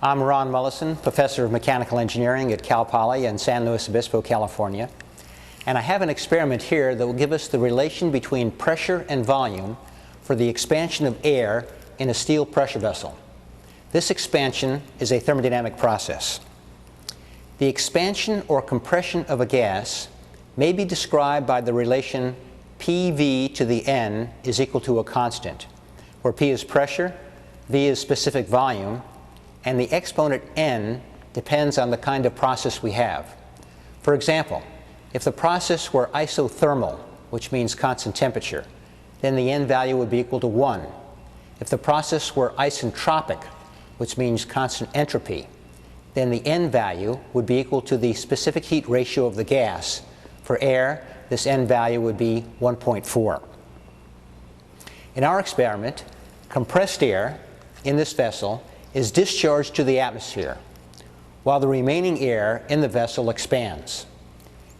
I'm Ron Mullison, Professor of Mechanical Engineering at Cal Poly in San Luis Obispo, California. And I have an experiment here that will give us the relation between pressure and volume for the expansion of air in a steel pressure vessel. This expansion is a thermodynamic process. The expansion or compression of a gas may be described by the relation PV to the N is equal to a constant, where P is pressure, V is specific volume, and the exponent N depends on the kind of process we have. For example, if the process were isothermal, which means constant temperature, then the N value would be equal to 1. If the process were isentropic, which means constant entropy, then the N value would be equal to the specific heat ratio of the gas. For air, this N value would be 1.4. In our experiment, compressed air in this vessel is discharged to the atmosphere, while the remaining air in the vessel expands.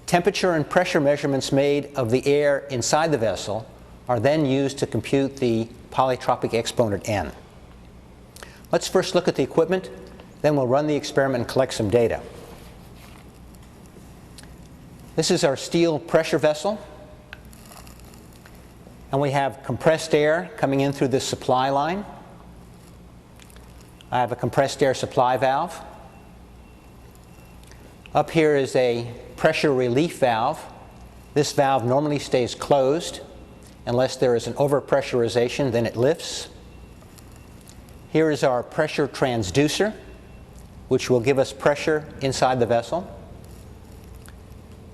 Temperature and pressure measurements made of the air inside the vessel are then used to compute the polytropic exponent N. Let's first look at the equipment, then we'll run the experiment and collect some data. This is our steel pressure vessel, and we have compressed air coming in through this supply line. I have a compressed air supply valve. Up here is a pressure relief valve. This valve normally stays closed unless there is an overpressurization, then it lifts. Here is our pressure transducer, which will give us pressure inside the vessel.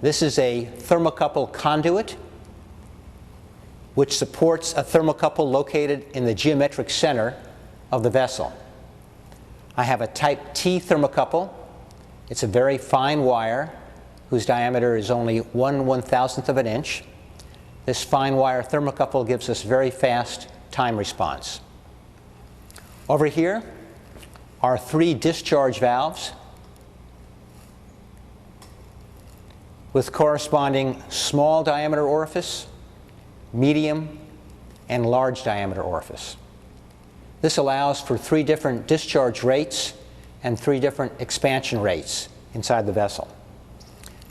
This is a thermocouple conduit, which supports a thermocouple located in the geometric center of the vessel. I have a type T thermocouple. It's a very fine wire whose diameter is only 1/1000th of an inch. This fine wire thermocouple gives us very fast time response. Over here are 3 discharge valves with corresponding small diameter orifice, medium, and large diameter orifice. This allows for 3 different discharge rates and 3 different expansion rates inside the vessel.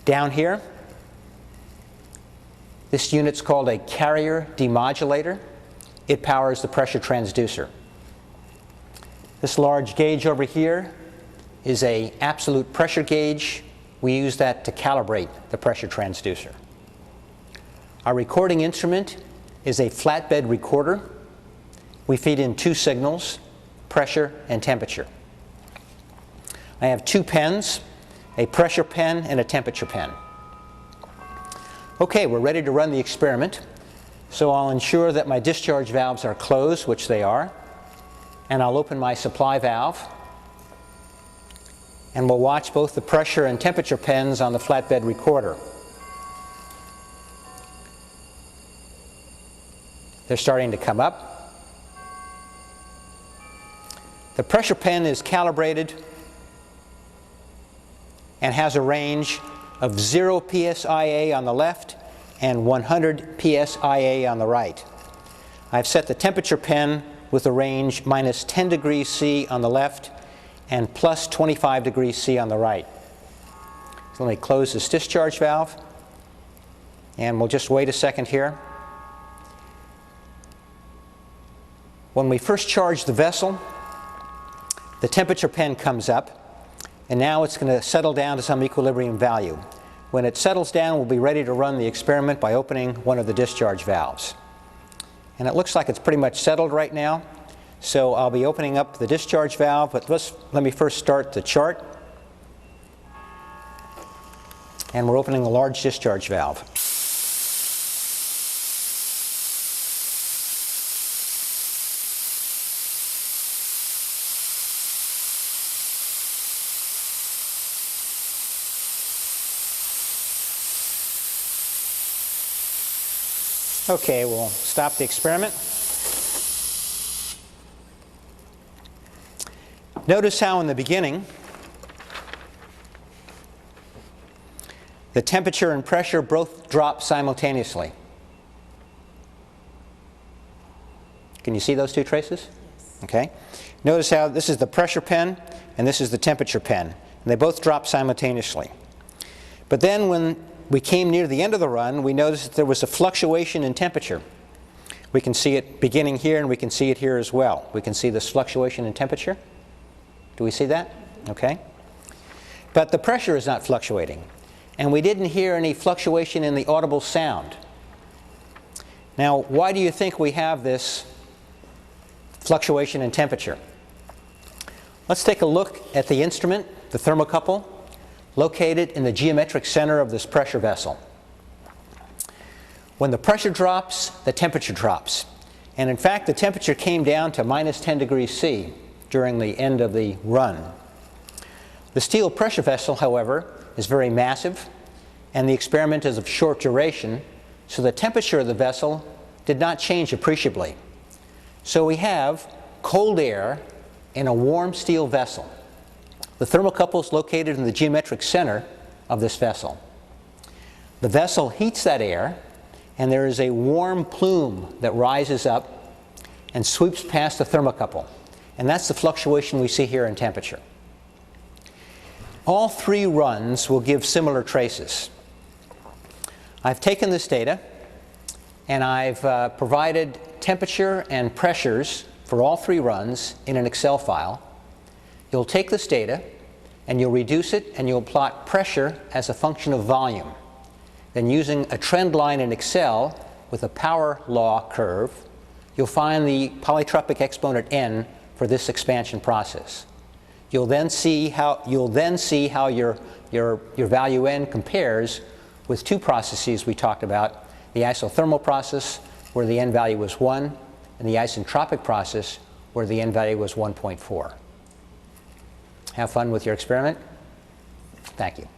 Down here, this unit's called a carrier demodulator. It powers the pressure transducer. This large gauge over here is an absolute pressure gauge. We use that to calibrate the pressure transducer. Our recording instrument is a flatbed recorder. We feed in 2 signals, pressure and temperature. I have 2 pens, a pressure pen and a temperature pen. Okay, we're ready to run the experiment. So I'll ensure that my discharge valves are closed, which they are, and I'll open my supply valve. And we'll watch both the pressure and temperature pens on the flatbed recorder. They're starting to come up. The pressure pen is calibrated and has a range of 0 psia on the left and 100 psia on the right. I've set the temperature pen with a range minus 10 degrees C on the left and plus 25 degrees C on the right. So let me close this discharge valve, and we'll just wait a second here. When we first charge the vessel, the temperature pen comes up, and now it's going to settle down to some equilibrium value. When it settles down, we'll be ready to run the experiment by opening one of the discharge valves. And it looks like it's pretty much settled right now, so I'll be opening up the discharge valve, but let me first start the chart. And we're opening the large discharge valve. Okay, we'll stop the experiment. Notice how in the beginning the temperature and pressure both drop simultaneously. Can you see those 2 traces? Yes. Okay? Notice how this is the pressure pen and this is the temperature pen. And they both drop simultaneously. But then when we came near the end of the run, we noticed that there was a fluctuation in temperature. We can see it beginning here and we can see it here as well. We can see this fluctuation in temperature. Do we see that? Okay. But the pressure is not fluctuating. And we didn't hear any fluctuation in the audible sound. Now, why do you think we have this fluctuation in temperature? Let's take a look at the instrument, the thermocouple, located in the geometric center of this pressure vessel. When the pressure drops, the temperature drops. And in fact, the temperature came down to minus 10 degrees C during the end of the run. The steel pressure vessel, however, is very massive, and the experiment is of short duration, so the temperature of the vessel did not change appreciably. So we have cold air in a warm steel vessel. The thermocouple is located in the geometric center of this vessel. The vessel heats that air, and there is a warm plume that rises up and sweeps past the thermocouple. And that's the fluctuation we see here in temperature. All three runs will give similar traces. I've taken this data and I've provided temperature and pressures for all three runs in an Excel file. You'll take this data and you'll reduce it and you'll plot pressure as a function of volume. Then using a trend line in Excel with a power law curve, you'll find the polytropic exponent n for this expansion process. You'll then see how your value n compares with two processes we talked about, the isothermal process where the n value was 1 and the isentropic process where the n value was 1.4. Have fun with your experiment. Thank you.